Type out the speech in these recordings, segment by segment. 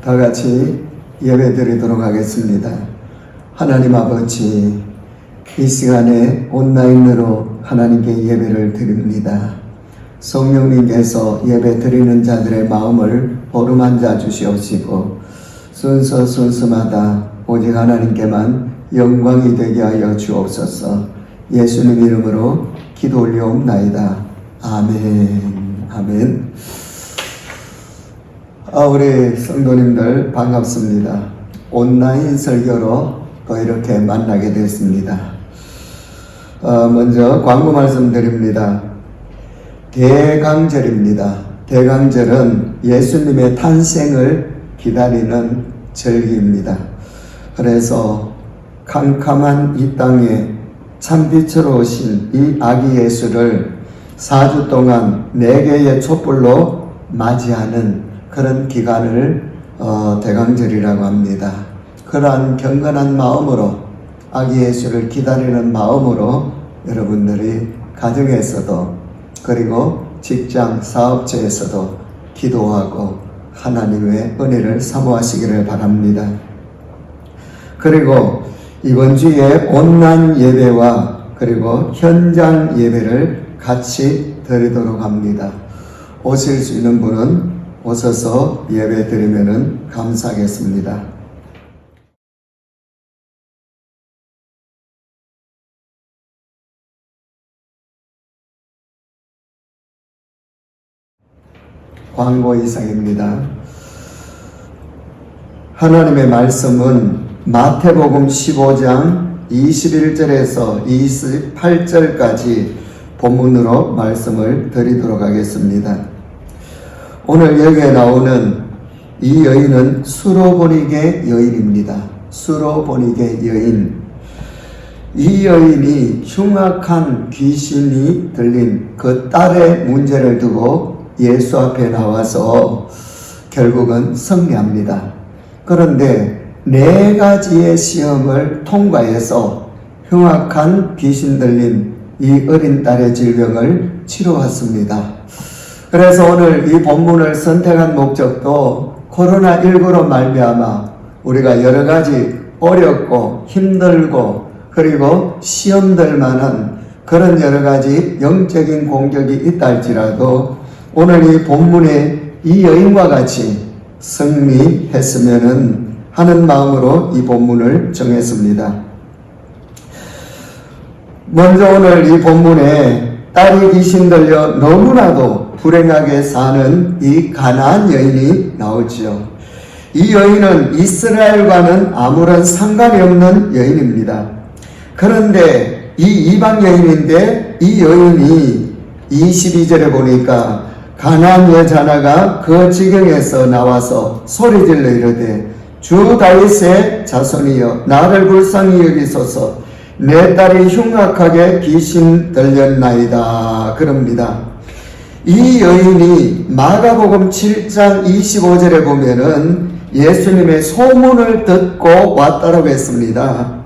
다 같이 예배 드리도록 하겠습니다. 하나님 아버지, 이 시간에 온라인으로 하나님께 예배를 드립니다. 성령님께서 예배 드리는 자들의 마음을 보름앉아 주시옵시고 순서마다 오직 하나님께만 영광이 되게 하여 주옵소서. 예수님 이름으로 기도 올리옵나이다. 아멘. 아멘. 우리 성도님들 반갑습니다. 온라인 설교로 또 이렇게 만나게 됐습니다. 먼저 광고 말씀드립니다. 대강절입니다. 대강절은 예수님의 탄생을 기다리는 절기입니다. 그래서 캄캄한 이 땅에 참빛으로 오신 이 아기 예수를 4주 동안 4개의 촛불로 맞이하는 그런 기간을 대강절이라고 합니다. 그러한 경건한 마음으로 아기 예수를 기다리는 마음으로 여러분들이 가정에서도 그리고 직장 사업체에서도 기도하고 하나님의 은혜를 사모하시기를 바랍니다. 그리고 이번 주에 온라인 예배와 그리고 현장 예배를 같이 드리도록 합니다. 오실 수 있는 분은 오셔서 예배 드리면 감사하겠습니다. 광고 이상입니다. 하나님의 말씀은 마태복음 15장 21절에서 28절까지 본문으로 말씀을 드리도록 하겠습니다. 오늘 여기에 나오는 이 여인은 수로보니게 여인입니다. 수로보니게 여인. 이 여인이 흉악한 귀신이 들린 그 딸의 문제를 두고 예수 앞에 나와서 결국은 승리합니다. 그런데 4가지의 시험을 통과해서 흉악한 귀신 들린 이 어린 딸의 질병을 치료했습니다. 그래서 오늘 이 본문을 선택한 목적도 코로나19로 말미암아 우리가 여러 가지 어렵고 힘들고 그리고 시험들만한 그런 여러 가지 영적인 공격이 있다 할지라도 오늘 이 본문에 이 여인과 같이 승리했으면 하는 마음으로 이 본문을 정했습니다. 먼저 오늘 이 본문에 딸이 귀신 들려 너무나도 불행하게 사는 이 가나안 여인이 나오죠. 이 여인은 이스라엘과는 아무런 상관이 없는 여인입니다. 그런데 이 이방 여인인데 이 여인이 22절에 보니까 가나안 여자 하나가 그 지경에서 나와서 소리질러 이르되 주 다윗의 자손이여 나를 불쌍히 여기소서 내 딸이 흉악하게 귀신 들렸나이다 그럽니다. 이 여인이 마가복음 7장 25절에 보면은 예수님의 소문을 듣고 왔다라고 했습니다.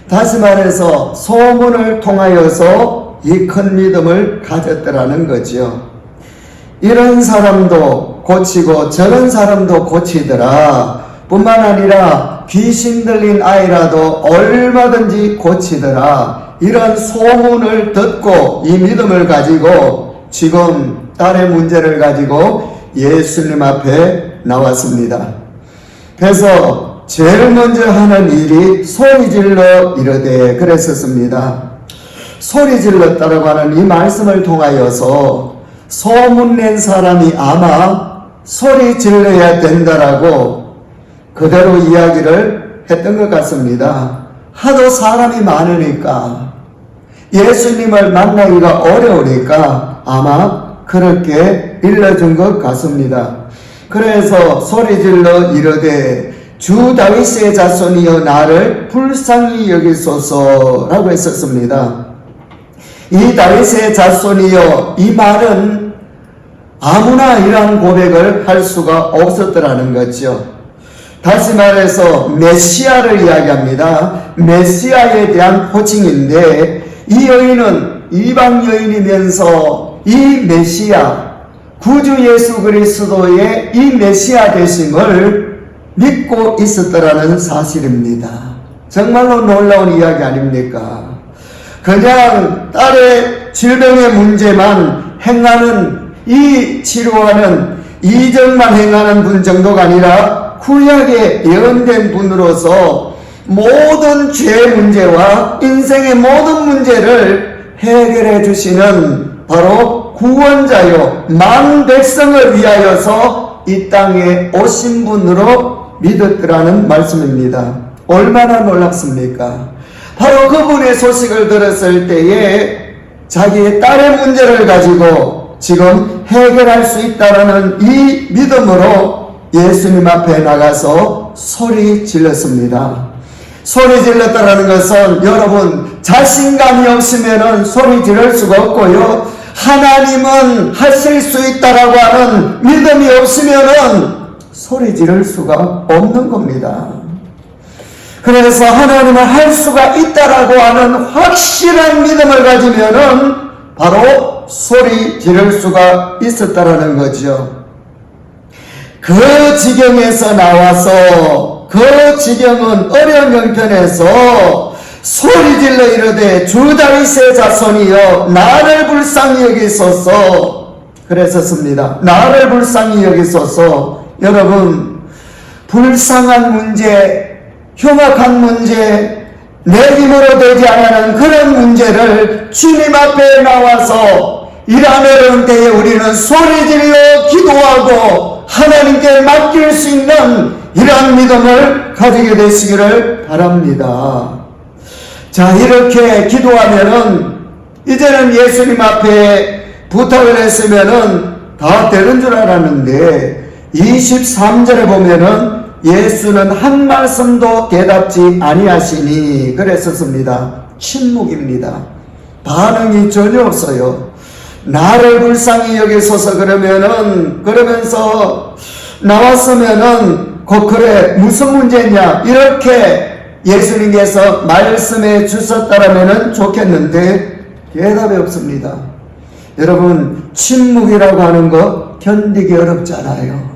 다시 말해서 소문을 통하여서 이 큰 믿음을 가졌더라는 거죠. 이런 사람도 고치고 저런 사람도 고치더라 뿐만 아니라 귀신 들린 아이라도 얼마든지 고치더라 이런 소문을 듣고 이 믿음을 가지고 지금 딸의 문제를 가지고 예수님 앞에 나왔습니다. 그래서 제일 먼저 하는 일이 소리질러 이르되 그랬었습니다. 소리질렀다라고 하는 이 말씀을 통하여서 소문낸 사람이 아마 소리질러야 된다라고 그대로 이야기를 했던 것 같습니다. 하도 사람이 많으니까 예수님을 만나기가 어려우니까 아마 그렇게 일러준 것 같습니다. 그래서 소리질러 이르되 주 다윗의 자손이여 나를 불쌍히 여기소서라고 했었습니다. 이 다윗의 자손이여 이 말은 아무나 이러한 고백을 할 수가 없었더라는 거죠. 다시 말해서 메시아를 이야기합니다. 메시아에 대한 호칭인데 이 여인은 이방 여인이면서 이 메시아 구주 예수 그리스도의 이 메시아 되심을 믿고 있었더라는 사실입니다. 정말로 놀라운 이야기 아닙니까? 그냥 딸의 질병의 문제만 행하는, 이 치료하는, 이적만 행하는 분 정도가 아니라 구약에 예언된 분으로서 모든 죄 문제와 인생의 모든 문제를 해결해 주시는 바로 구원자요, 만 백성을 위하여서 이 땅에 오신 분으로 믿었더라는 말씀입니다. 얼마나 놀랍습니까? 바로 그분의 소식을 들었을 때에 자기의 딸의 문제를 가지고 지금 해결할 수 있다는 이 믿음으로 예수님 앞에 나가서 소리 질렀습니다. 소리 질렀다는 것은 여러분, 자신감이 없으면 소리 지를 수가 없고요, 하나님은 하실 수 있다라고 하는 믿음이 없으면 소리 지를 수가 없는 겁니다. 그래서 하나님은 할 수가 있다라고 하는 확실한 믿음을 가지면은 바로 소리 지를 수가 있었다라는 거죠. 그 지경에서 나와서, 그 지경은 어려운 형편에서 소리 질러 이르되 주 다윗의 자손이여 나를 불쌍히 여기소서 그랬었습니다. 나를 불쌍히 여기소서. 여러분, 불쌍한 문제, 흉악한 문제, 내 힘으로 되지 않는 그런 문제를 주님 앞에 나와서 이러한 어려운 때에 우리는 소리 질러 기도하고 하나님께 맡길 수 있는 이러한 믿음을 가지게 되시기를 바랍니다. 자, 이렇게 기도하면은 이제는 예수님 앞에 부탁을 했으면은 다 되는 줄 알았는데 23절에 보면은 예수는 한 말씀도 대답지 아니하시니 그랬었습니다. 침묵입니다. 반응이 전혀 없어요. 나를 불쌍히 여기소서 그러면서 나왔으면은 그래 무슨 문제냐 이렇게 예수님께서 말씀해 주셨다라면 좋겠는데 대답이 없습니다. 여러분, 침묵이라고 하는 거 견디기 어렵잖아요.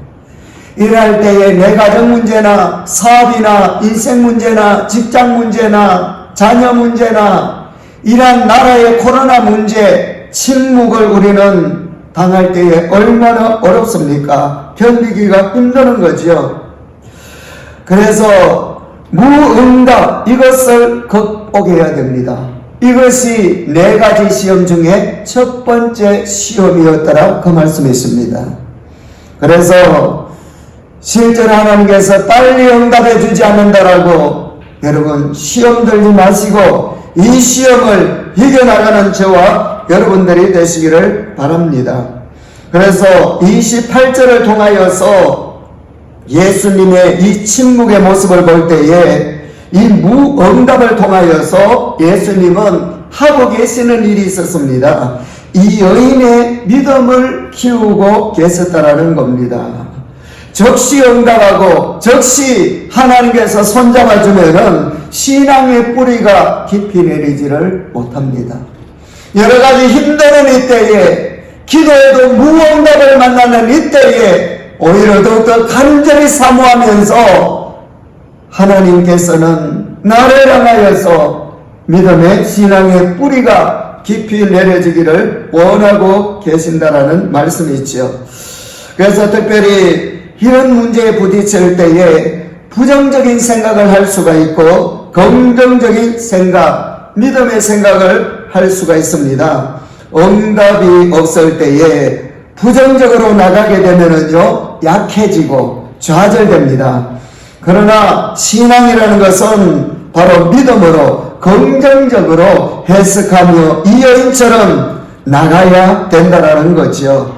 일할 때에 내 가정 문제나 사업이나 인생 문제나 직장 문제나 자녀 문제나 이러한 나라의 코로나 문제, 침묵을 우리는 당할 때에 얼마나 어렵습니까? 견디기가 힘드는 거죠. 그래서 무응답, 이것을 극복해야 됩니다. 이것이 4가지 시험 중에 첫 번째 시험이었더라 그 말씀이 있습니다. 그래서 실제로 하나님께서 빨리 응답해 주지 않는다라고 여러분 시험 들지 마시고 이 시험을 이겨나가는 저와 여러분들이 되시기를 바랍니다. 그래서 28절을 통하여서 예수님의 이 침묵의 모습을 볼 때에 이 무응답을 통하여서 예수님은 하고 계시는 일이 있었습니다. 이 여인의 믿음을 키우고 계셨다라는 겁니다. 즉시 응답하고 즉시 하나님께서 손잡아주면은 신앙의 뿌리가 깊이 내리지를 못합니다. 여러가지 힘드는 이때에, 기도에도 무응답을 만나는 이때에 오히려 더욱더 간절히 사모하면서 하나님께서는 나를 향하여서 믿음의 신앙의 뿌리가 깊이 내려지기를 원하고 계신다라는 말씀이 있죠. 그래서 특별히 이런 문제에 부딪힐 때에 부정적인 생각을 할 수가 있고 긍정적인 생각, 믿음의 생각을 할 수가 있습니다. 응답이 없을 때에 부정적으로 나가게 되면은요, 약해지고 좌절됩니다. 그러나 신앙이라는 것은 바로 믿음으로 긍정적으로 해석하며 이 여인처럼 나가야 된다라는 거죠.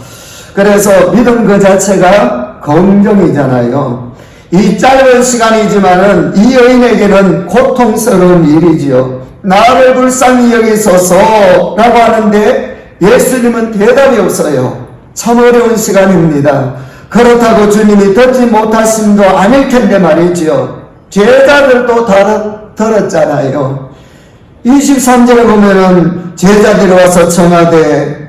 그래서 믿음 그 자체가 긍정이잖아요. 이 짧은 시간이지만은 이 여인에게는 고통스러운 일이지요. 나를 불쌍히 여기소서 라고 하는데 예수님은 대답이 없어요. 참 어려운 시간입니다. 그렇다고 주님이 듣지 못하심도 아닐 텐데 말이지요. 제자들도 들었잖아요. 23절에 보면은 제자들이 와서 청하되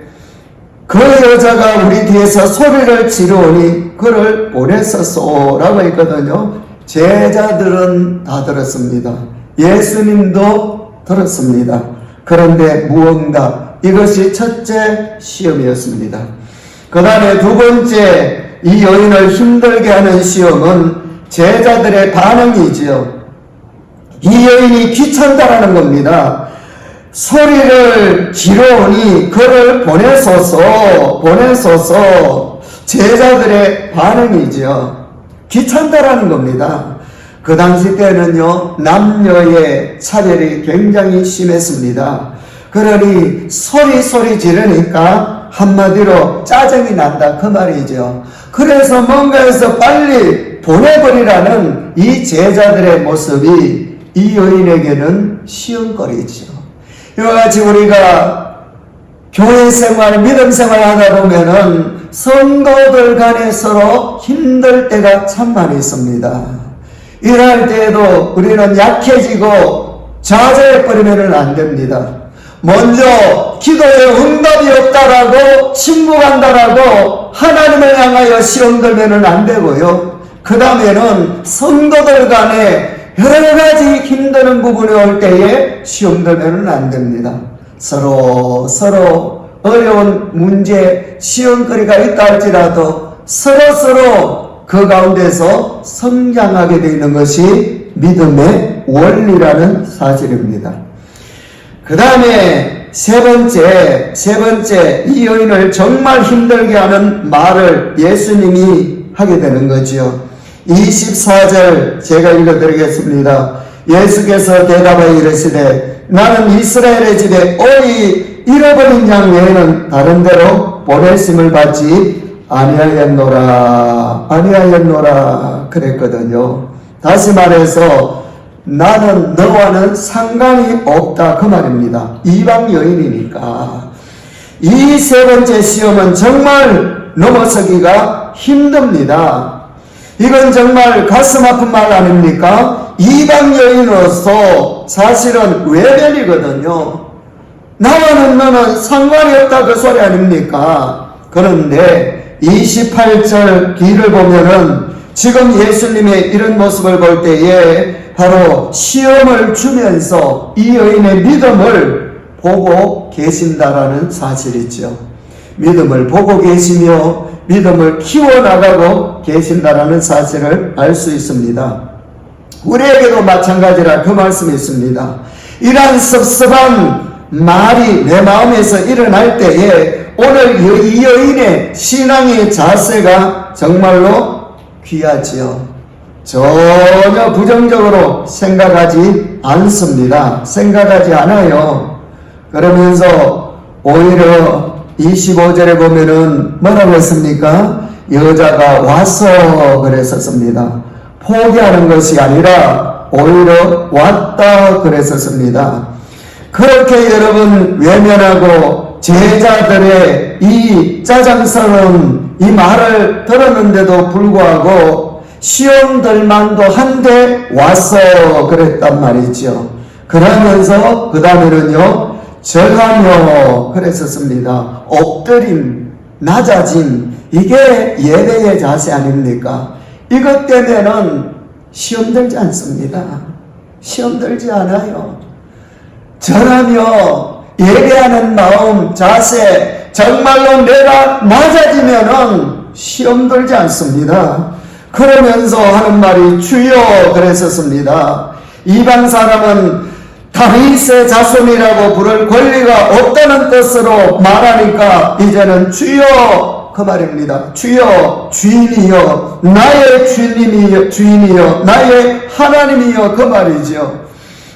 그 여자가 우리 뒤에서 소리를 지르오니 그를 보냈었소라고 했거든요. 제자들은 다 들었습니다. 예수님도 들었습니다. 그런데 무언가 이것이 첫째 시험이었습니다. 그 다음에 두 번째 이 여인을 힘들게 하는 시험은 제자들의 반응이지요. 이 여인이 귀찮다라는 겁니다. 소리를 지르오니 그를 보내소서 제자들의 반응이지요. 귀찮다라는 겁니다. 그 당시 때는요, 남녀의 차별이 굉장히 심했습니다. 그러니 소리 지르니까 한마디로 짜증이 난다 그 말이죠. 그래서 뭔가에서 빨리 보내버리라는 이 제자들의 모습이 이 여인에게는 시험거리죠. 이와 같이 우리가 교회 생활, 믿음 생활 하다 보면은 성도들 간에 서로 힘들 때가 참 많이 있습니다. 이럴 때에도 우리는 약해지고 좌절해버리면 안 됩니다. 먼저 기도에 응답이 없다라고 침묵한다라고 하나님을 향하여 시험 들면 안 되고요. 그 다음에는 성도들 간에 여러 가지 힘드는 부분이 올 때에 시험 들면 안 됩니다. 서로 어려운 문제, 시험거리가 있다 할지라도 서로 그 가운데서 성장하게 되는 것이 믿음의 원리라는 사실입니다. 그 다음에 세 번째 이 여인을 정말 힘들게 하는 말을 예수님이 하게 되는 거지요. 24절 제가 읽어드리겠습니다. 예수께서 대답하여 이르시되 나는 이스라엘의 집에 오이 잃어버린 양 외에는 다른 데로 보내심을 받지 아니하였노라 그랬거든요. 다시 말해서 나는 너와는 상관이 없다 그 말입니다. 이방 여인이니까. 이 세 번째 시험은 정말 넘어서기가 힘듭니다. 이건 정말 가슴 아픈 말 아닙니까? 이방 여인으로서 사실은 외면이거든요. 나와는 너는 상관이 없다 그 소리 아닙니까? 그런데 28절 뒤를 보면은 지금 예수님의 이런 모습을 볼 때에 바로 시험을 주면서 이 여인의 믿음을 보고 계신다라는 사실이죠. 믿음을 보고 계시며 믿음을 키워나가고 계신다라는 사실을 알 수 있습니다. 우리에게도 마찬가지라 그 말씀이 있습니다. 이러한 섭섭한 말이 내 마음에서 일어날 때에 오늘 이 여인의 신앙의 자세가 정말로 귀하지요. 전혀 부정적으로 생각하지 않습니다. 생각하지 않아요. 그러면서 오히려 25절에 보면은 뭐라고 했습니까? 여자가 와서 그랬었습니다. 포기하는 것이 아니라 오히려 왔다 그랬었습니다. 그렇게 여러분 외면하고 제자들의 이 짜장스러운 이 말을 들었는데도 불구하고 시험들만도 한데 와서 그랬단 말이죠. 그러면서 그 다음에는요 절하며 그랬었습니다. 엎드림, 낮아짐, 이게 예배의 자세 아닙니까? 이것 때문에는 시험 들지 않습니다. 시험 들지 않아요. 절하며 예배하는 마음, 자세, 정말로 내가 낮아지면은 시험 들지 않습니다. 그러면서 하는 말이 주여 그랬었습니다. 이방 사람은 다윗의 자손이라고 부를 권리가 없다는 뜻으로 말하니까 이제는 주여 그 말입니다. 주여 주인이여 나의 주인이여 나의 하나님이여 그 말이죠.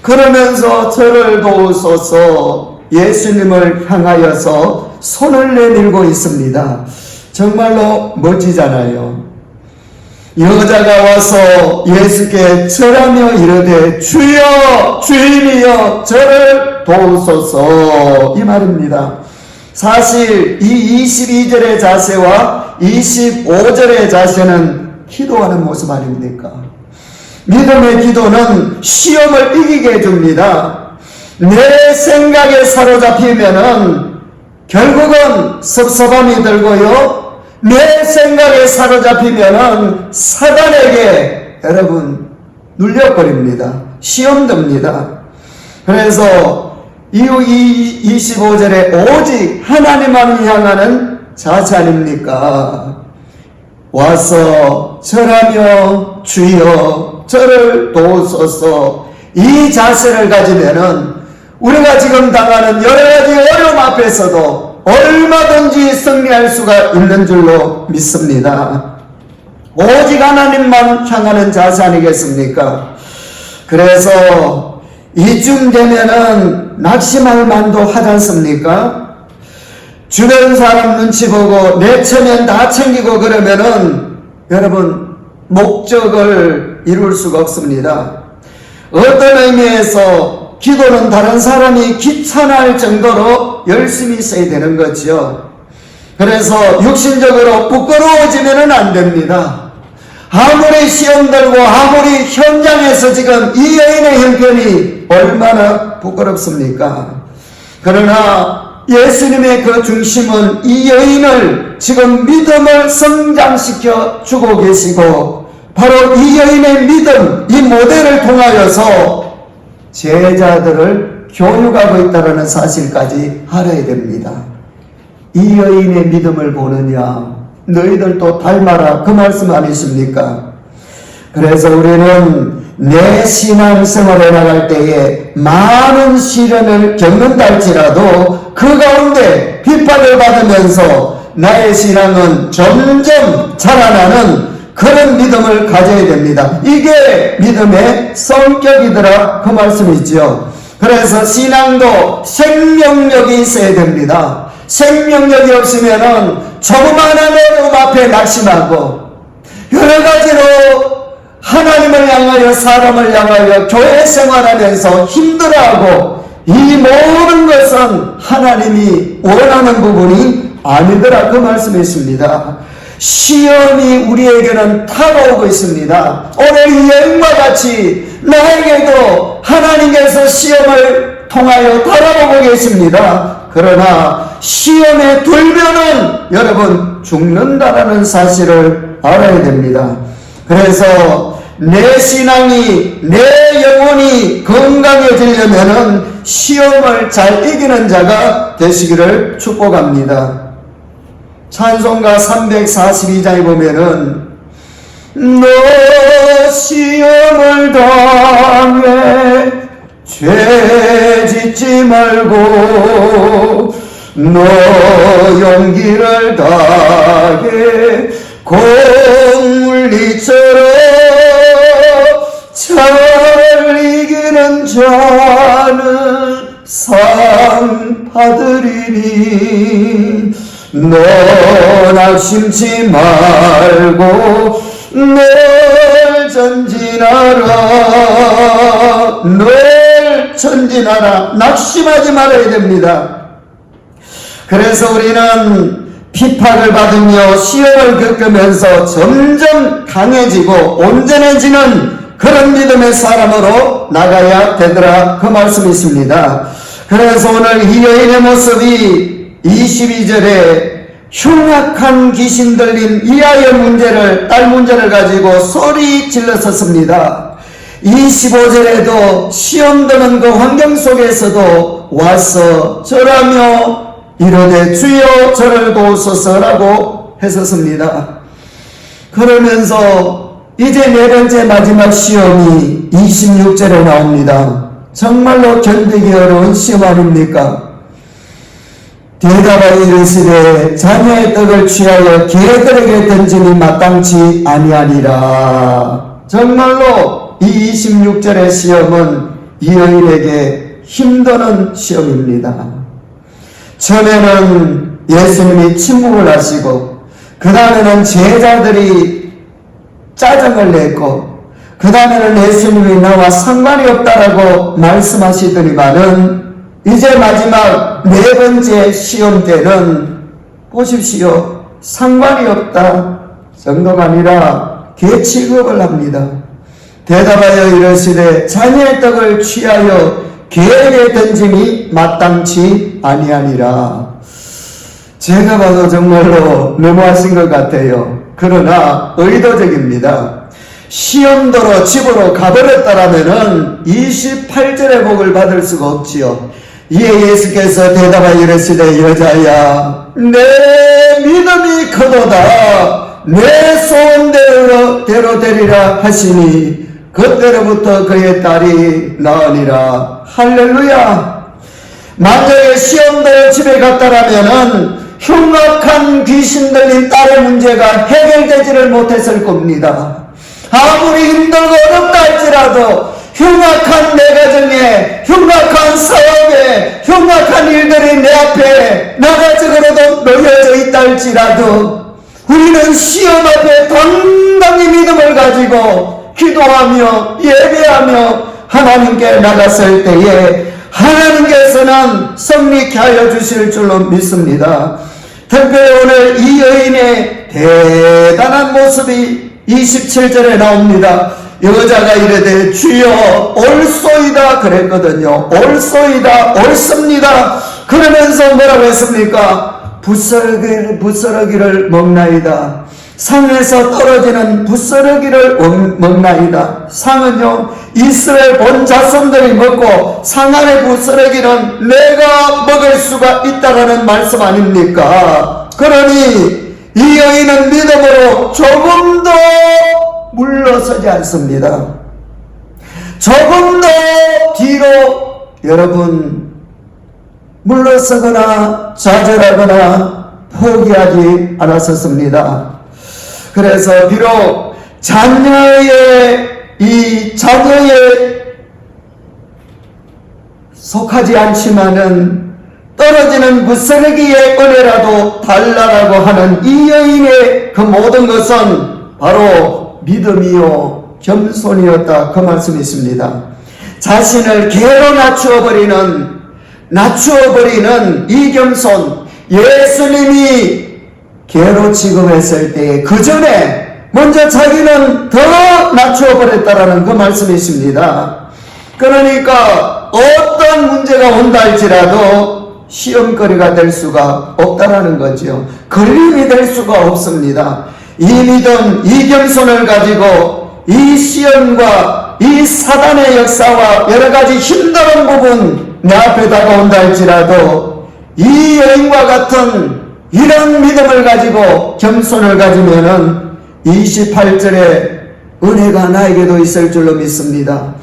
그러면서 저를 도우소서 예수님을 향하여서 손을 내밀고 있습니다. 정말로 멋지잖아요. 여자가 와서 예수께 절하며 이르되 주여 주인이여 저를 도우소서 이 말입니다. 사실 이 22절의 자세와 25절의 자세는 기도하는 모습 아닙니까? 믿음의 기도는 시험을 이기게 해줍니다. 내 생각에 사로잡히면은 결국은 섭섭함이 들고요, 내 생각에 사로잡히면은 사단에게 여러분 눌려버립니다. 시험 듭니다. 그래서 이후 25절에 오직 하나님만 향하는 자세 아닙니까? 와서 절하며 주여 저를 도우소서, 이 자세를 가지면은 우리가 지금 당하는 여러 가지 어려움 앞에서도 얼마든지 승리할 수가 있는 줄로 믿습니다. 오직 하나님만 향하는 자세 아니겠습니까? 그래서 이쯤 되면은 낙심할 만도 하지 않습니까? 주변 사람 눈치 보고 내 체면 다 챙기고 그러면은 여러분 목적을 이룰 수가 없습니다. 어떤 의미에서 기도는 다른 사람이 귀찮아할 정도로 열심히 써야 되는 거죠. 그래서 육신적으로 부끄러워지면은 안 됩니다. 아무리 시험 들고 아무리 현장에서 지금 이 여인의 형편이 얼마나 부끄럽습니까? 그러나 예수님의 그 중심은 이 여인을 지금 믿음을 성장시켜 주고 계시고, 바로 이 여인의 믿음, 이 모델을 통하여서 제자들을 교육하고 있다는 사실까지 알아야 됩니다. 이 여인의 믿음을 보느냐, 너희들도 닮아라, 그 말씀 아니십니까? 그래서 우리는 내 신앙생활에 나갈 때에 많은 시련을 겪는다 할지라도 그 가운데 비판을 받으면서 나의 신앙은 점점 자라나는 그런 믿음을 가져야 됩니다. 이게 믿음의 성격이더라, 그 말씀이죠. 그래서 신앙도 생명력이 있어야 됩니다. 생명력이 없으면은 조그마한 어려움 앞에 낙심하고 여러 가지로 하나님을 향하여 사람을 향하여 교회 생활하면서 힘들어하고, 이 모든 것은 하나님이 원하는 부분이 아니더라, 그 말씀이십니다. 시험이 우리에게는 다가오고 있습니다. 오늘 이 여인과 같이 나에게도 하나님께서 시험을 통하여 바라보고 계십니다. 그러나 시험에 들면은 여러분 죽는다라는 사실을 알아야 됩니다. 그래서 내 신앙이, 내 영혼이 건강해지려면은 시험을 잘 이기는 자가 되시기를 축복합니다. 찬송가 342장에 보면은 너 시험을 당해 죄 짓지 말고, 너 용기를 다해 공물리처럼 잘 이기는 자는 상 받으리니, 너 낙심치 말고 늘 전진하라, 늘 전진하라. 낙심하지 말아야 됩니다. 그래서 우리는 비판을 받으며 시험을 겪으면서 점점 강해지고 온전해지는 그런 믿음의 사람으로 나가야 되더라, 그 말씀이 있습니다. 그래서 오늘 이 여인의 모습이 22절에 흉악한 귀신 들린 이 아이의 문제를, 딸 문제를 가지고 소리 질렀었습니다. 25절에도 시험 드는 그 환경 속에서도 와서 절하며 이르되 주여 저를 도우소서라고 했었습니다. 그러면서 이제 네 번째 마지막 시험이 26절에 나옵니다. 정말로 견디기 어려운 시험 아닙니까? 대답하여 이르시되 자녀의 떡을 취하여 개들에게 던짐이 마땅치 아니하니라. 정말로 이 26절의 시험은 이 여인에게 힘드는 시험입니다. 처음에는 예수님이 침묵을 하시고, 그 다음에는 제자들이 짜증을 냈고, 그 다음에는 예수님이 나와 상관이 없다라고 말씀하시더니만은 이제 마지막 네 번째 시험 때는 보십시오, 상관이 없다 정도가 아니라 개 취급을 합니다. 대답하여 이르시되 자녀의 떡을 취하여 개에게 던짐이 마땅치 아니하니라. 제가 봐도 정말로 너무하신 것 같아요. 그러나 의도적입니다. 시험도로 집으로 가버렸다라면은 28절의 복을 받을 수가 없지요. 이에 예수께서 대답하여 이르시되 여자야 내 믿음이 크도다 내 소원대로 되리라 하시니 그때로부터 그의 딸이 나으니라. 할렐루야. 만약에 시험도로 집에 갔다라면은 흉악한 귀신 들린 딸의 문제가 해결되지를 못했을 겁니다. 아무리 힘들고 어렵다 할지라도 흉악한 내 가정에 흉악한 사업에 흉악한 일들이 내 앞에 나가적으로도 놓여져 있다 할지라도 우리는 시험 앞에 당당히 믿음을 가지고 기도하며 예배하며 하나님께 나갔을 때에 하나님께서는 성리케 하여 주실 줄로 믿습니다. 특별히 오늘 이 여인의 대단한 모습이 27절에 나옵니다. 여자가 이르되 주여 옳소이다 그랬거든요. 옳소이다 옳습니다. 그러면서 뭐라고 했습니까? 부스러기를 먹나이다. 상에서 떨어지는 부스러기를 먹나이다. 상은요 이스라엘 본 자손들이 먹고 상 안의 부스러기는 내가 먹을 수가 있다라는 말씀 아닙니까? 그러니 이 여인은 믿음으로 조금도 물러서지 않습니다. 조금 더 뒤로 여러분 물러서거나 좌절하거나 포기하지 않았었습니다. 그래서 비록 자녀에 속하지 않지만은 떨어지는 부스러기의 은혜라도 달라라고 하는 이 여인의 그 모든 것은 바로 믿음이요 겸손이었다 그 말씀이 있습니다. 자신을 개로 낮추어버리는 이 겸손, 예수님이 개로 취급했을 때 그 전에 먼저 자기는 더 낮추어버렸다라는 그 말씀이 있습니다. 그러니까 어떤 문제가 온다 할지라도 시험거리가 될 수가 없다라는 거죠. 걸림이 될 수가 없습니다. 이 믿음, 이 겸손을 가지고 이 시험과 이 사단의 역사와 여러가지 힘든 부분 내 앞에 다가온다 할지라도 이 여인과 같은 이런 믿음을 가지고 겸손을 가지면은 28절에 은혜가 나에게도 있을 줄로 믿습니다.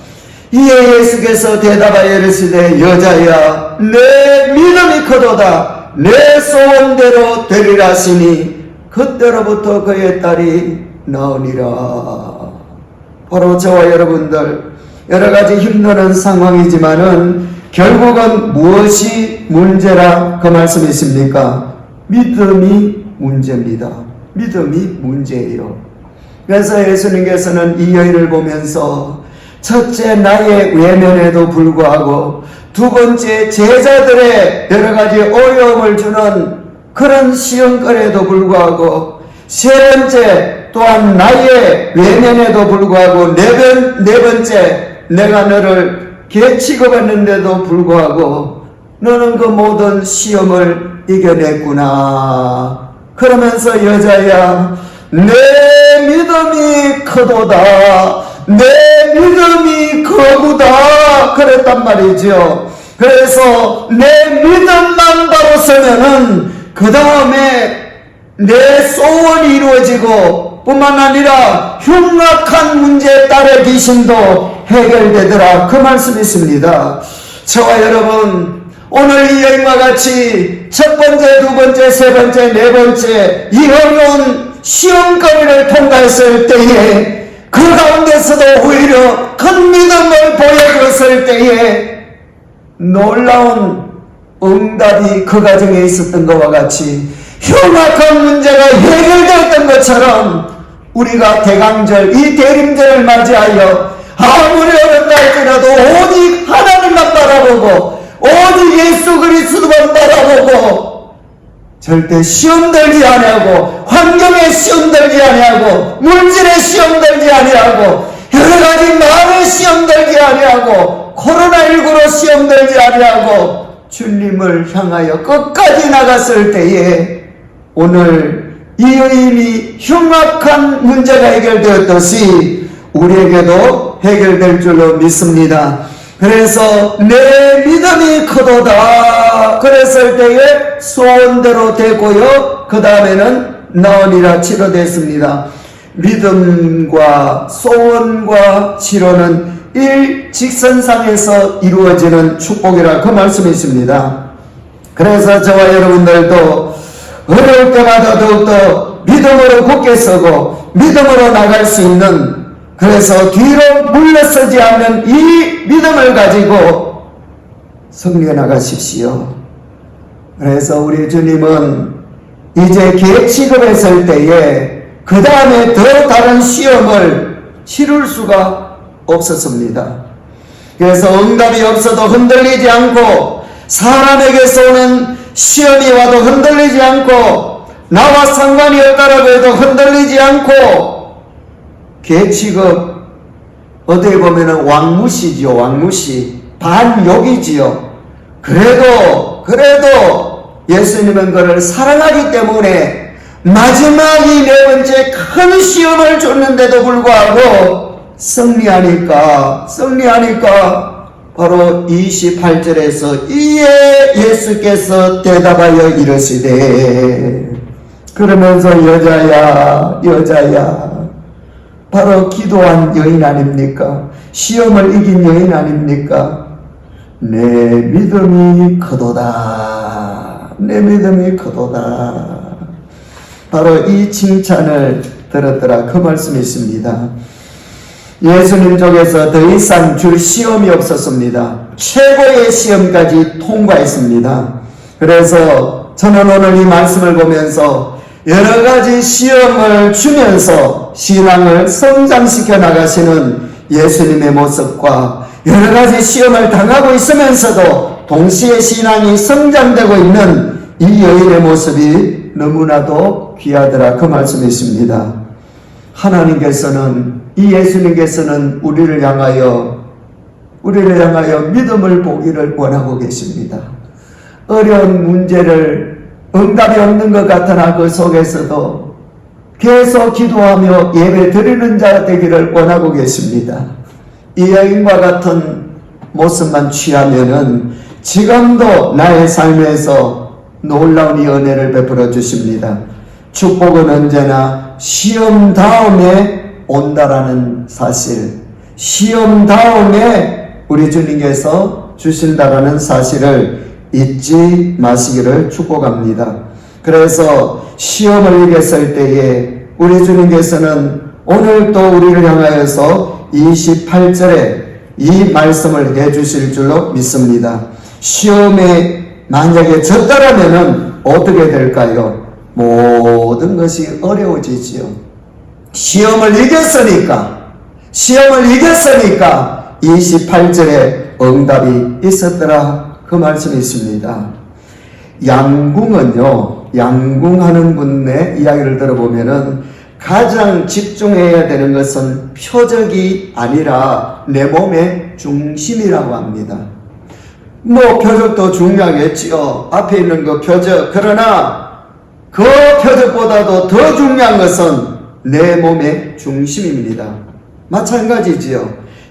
이에 예수께서 대답하여 이르시되 여자야 내 믿음이 크도다 내 소원대로 되리라 하시니 그때로부터 그의 딸이 나으니라. 바로 저와 여러분들 여러가지 힘드는 상황이지만은 결국은 무엇이 문제라 그 말씀이 있습니까? 믿음이 문제입니다. 믿음이 문제예요. 그래서 예수님께서는 이 여인을 보면서 첫째 나의 외면에도 불구하고 두 번째 제자들의 여러가지 어려움을 주는 그런 시험거리에도 불구하고 세 번째 또한 나의 외면에도 불구하고 네 번째 내가 너를 개 취급했는데도 불구하고 너는 그 모든 시험을 이겨냈구나. 그러면서 여자야 내 믿음이 크도다 내 믿음이 거구다 그랬단 말이죠. 그래서 내 믿음만 바로 서면은 그 다음에 내 소원이 이루어지고 뿐만 아니라 흉악한 문제에 따른 귀신도 해결되더라 그 말씀이 있습니다. 저와 여러분 오늘 이 여인과 같이 첫 번째, 두 번째, 세 번째, 네 번째 이 어려운 시험거리를 통과했을 때에 그 가운데서도 오히려 큰 믿음을 보여줬을 때에 놀라운 응답이 그 가정에 있었던 것과 같이 흉악한 문제가 해결되었던 것처럼 우리가 대강절, 이 대림절을 맞이하여 아무리 어렵다 할지라도 오직 하나님만 바라보고 오직 예수 그리스도만 바라보고 절대 시험 들지 아니하고 환경에 시험 들지 아니하고 물질에 시험 들지 아니하고 여러가지 말에 시험 들지 아니하고 코로나19로 시험 들지 아니하고 주님을 향하여 끝까지 나갔을 때에 오늘 이 여인이 흉악한 문제가 해결되었듯이 우리에게도 해결될 줄로 믿습니다. 그래서 내 믿음이 크도다 그랬을 때에 소원대로 되고요. 그 다음에는 나으리라 치료됐습니다. 믿음과 소원과 치료는 일직선상에서 이루어지는 축복이라 그 말씀이 있습니다. 그래서 저와 여러분들도 어려울 때마다 더욱더 믿음으로 굳게 서고 믿음으로 나갈 수 있는, 그래서 뒤로 물러서지 않는 이 믿음을 가지고 승리해 나가십시오. 그래서 우리 주님은 이제 개 취급했을 때에 그 다음에 더 다른 시험을 치룰 수가 없었습니다. 그래서 응답이 없어도 흔들리지 않고, 사람에게서 오는 시험이 와도 흔들리지 않고, 나와 상관이 없다라고 해도 흔들리지 않고, 개 취급, 어디에 보면은 왕무시지요. 왕무시, 반욕이지요. 그래도 예수님은 그를 사랑하기 때문에 마지막이 네 번째 큰 시험을 줬는데도 불구하고 승리하니까 바로 28절에서 이에 예수께서 대답하여 이르시되, 그러면서 여자야 바로 기도한 여인 아닙니까? 시험을 이긴 여인 아닙니까? 내 믿음이 크도다, 내 믿음이 크도다. 바로 이 칭찬을 들었더라 그 말씀이 있습니다. 예수님 쪽에서 더 이상 줄 시험이 없었습니다. 최고의 시험까지 통과했습니다. 그래서 저는 오늘 이 말씀을 보면서 여러 가지 시험을 주면서 신앙을 성장시켜 나가시는 예수님의 모습과 여러 가지 시험을 당하고 있으면서도 동시에 신앙이 성장되고 있는 이 여인의 모습이 너무나도 귀하더라 그 말씀이 있습니다. 하나님께서는, 이 예수님께서는 우리를 향하여 믿음을 보기를 원하고 계십니다. 어려운 문제를 응답이 없는 것 같으나 그 속에서도 계속 기도하며 예배 드리는 자 되기를 원하고 계십니다. 이 여인과 같은 모습만 취하면은 지금도 나의 삶에서 놀라운 이 은혜를 베풀어 주십니다. 축복은 언제나 시험 다음에 온다라는 사실, 시험 다음에 우리 주님께서 주신다라는 사실을 잊지 마시기를 축복합니다. 그래서 시험을 이겼을 때에 우리 주님께서는 오늘 또 우리를 향하여서 28절에 이 말씀을 해주실 줄로 믿습니다. 시험에 만약에 졌다라면 어떻게 될까요? 모든 것이 어려워지지요. 시험을 이겼으니까 28절에 응답이 있었더라 그 말씀이 있습니다. 양궁하는 분의 이야기를 들어보면은 가장 집중해야 되는 것은 표적이 아니라 내 몸의 중심이라고 합니다. 표적도 중요하겠지요. 앞에 있는 그 표적. 그러나 그 표적보다도 더 중요한 것은 내 몸의 중심입니다. 마찬가지지요.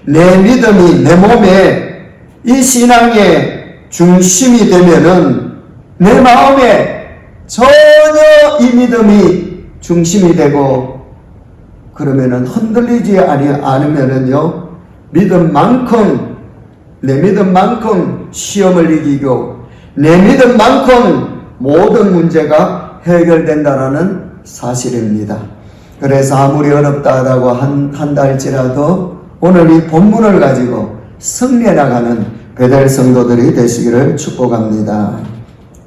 내 믿음이 내 몸에, 이 신앙의 중심이 되면은 내 마음에 전혀 이 믿음이 중심이 되고, 그러면은 흔들리지 않으면은요, 내 믿음만큼 시험을 이기고 내 믿음만큼 모든 문제가 해결된다라는 사실입니다. 그래서 아무리 어렵다라고 한다 할지라도 오늘 이 본문을 가지고 승리해 나가는 베델 성도들이 되시기를 축복합니다.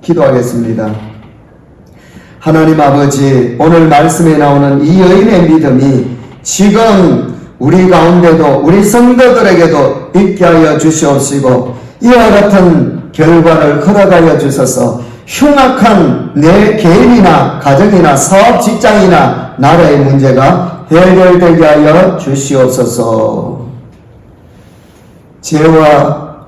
기도하겠습니다. 하나님 아버지, 오늘 말씀에 나오는 이 여인의 믿음이 지금 우리 가운데도, 우리 성도들에게도 있게 하여 주시옵시고, 이와 같은 결과를 허락하여 주셔서 흉악한 내 개인이나 가정이나 사업 직장이나 나라의 문제가 해결되게 하여 주시옵소서. 죄와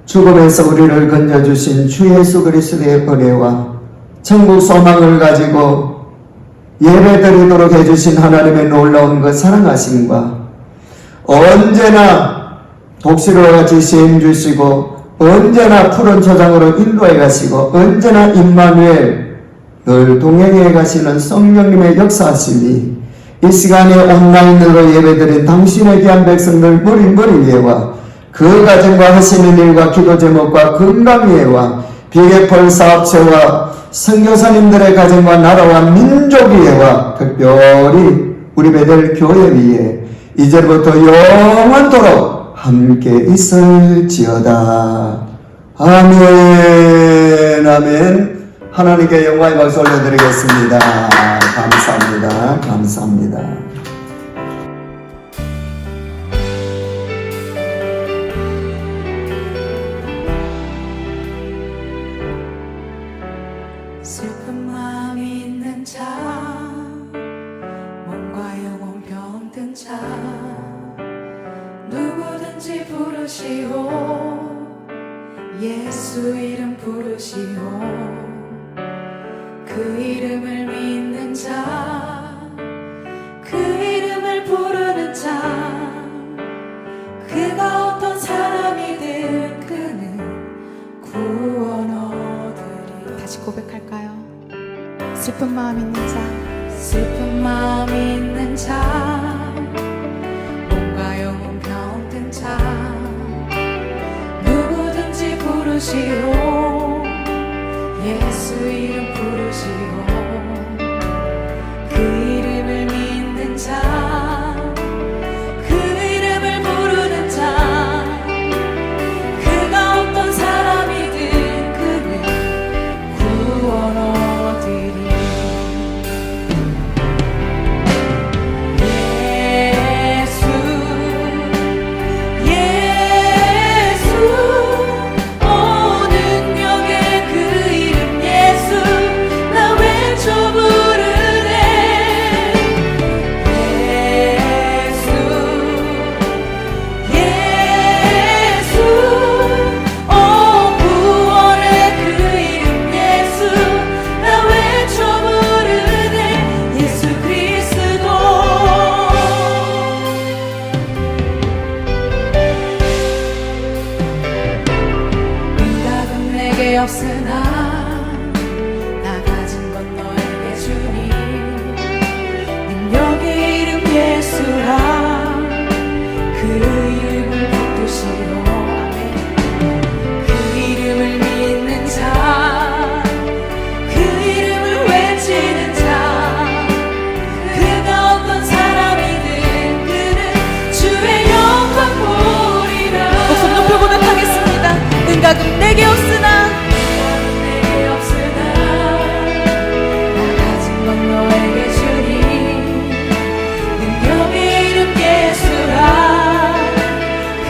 죽음에서 우리를 건져주신 주 예수 그리스도의 은혜와 천국 소망을 가지고 예배드리도록 해주신 하나님의 놀라운 그 사랑하심과 언제나 독수리와 같이 시험 주시고 언제나 푸른 초장으로 인도해 가시고 언제나 임마누엘 늘 동행해 가시는 성령님의 역사하심이 이 시간에 온라인으로 예배드린 당신의 귀한 백성들 머리 위에와 그 가정과 하시는 일과 기도 제목과 건강위에와 비계펄 사업체와 선교사님들의 가정과 나라와 민족 위에와 특별히 우리 베델 교회 위에 이제부터 영원토록 함께 있을지어다. 아멘. 아멘. 하나님께 영광의 박수 올려드리겠습니다. 감사합니다. 감사합니다. 슬픈 마음 있는 자, 몸과 영혼 병든 자, 누구든지 부르시오. 예수 이름 부르시오. 그 이름을 믿는 자, 그 이름을 부르는 자, 그가 어떤 사람이든 그는 구원 얻으리. 다시 고백할까요? 슬픈 마음 있는 자, 슬픈 마음 있는 자, 몸과 영혼 병든 자, 누구든지 부르시오. 예수 이름 부르시오. 그 이름을 믿는 자, 그 이름을 부르는 자, 그가 어떤 사람이든 그는 구원 얻으리. 예수 오 능력의 그 이름 예수, 나 외쳐 부르네. 예수 오 구원의 그 이름 예수, 나 외쳐 부르네. 예수 그리스도. 응답은 내게 없으나 나 가진 건 너에게 주니. 능력의 이름 예수라. 그 이름을 붙드시오. 그 이름을 믿는 자, 그 이름을 외치는 자, 그가 어떤 사람이든 그는 주의 영광 보리라. 목소리 높여 고백하겠습니다. 응답은 내게 없으나 나 가진 건 너에게 주니. 능력의 이름 예수라.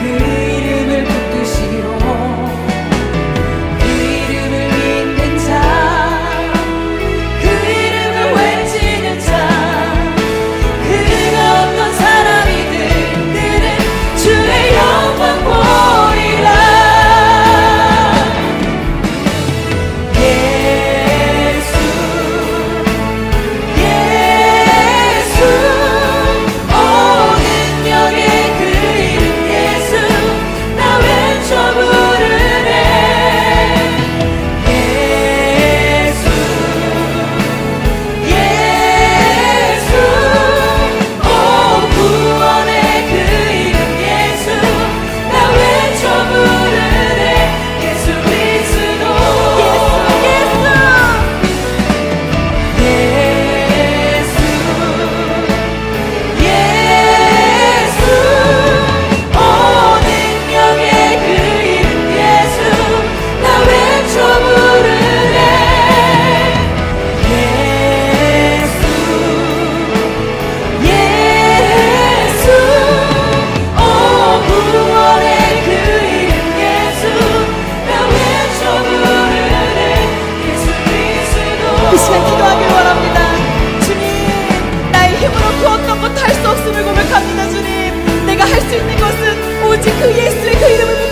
그 이름을 붙드시오. 그 이름을 믿는 자, 그 이름을 외치는 자, 그가 어떤 사람이든 그는 주의 영광 보리라. 그 어떤 것 할 수 없음을 고백합니다. 주님, 내가 할 수 있는 것은 오직 그 예수의 그 이름을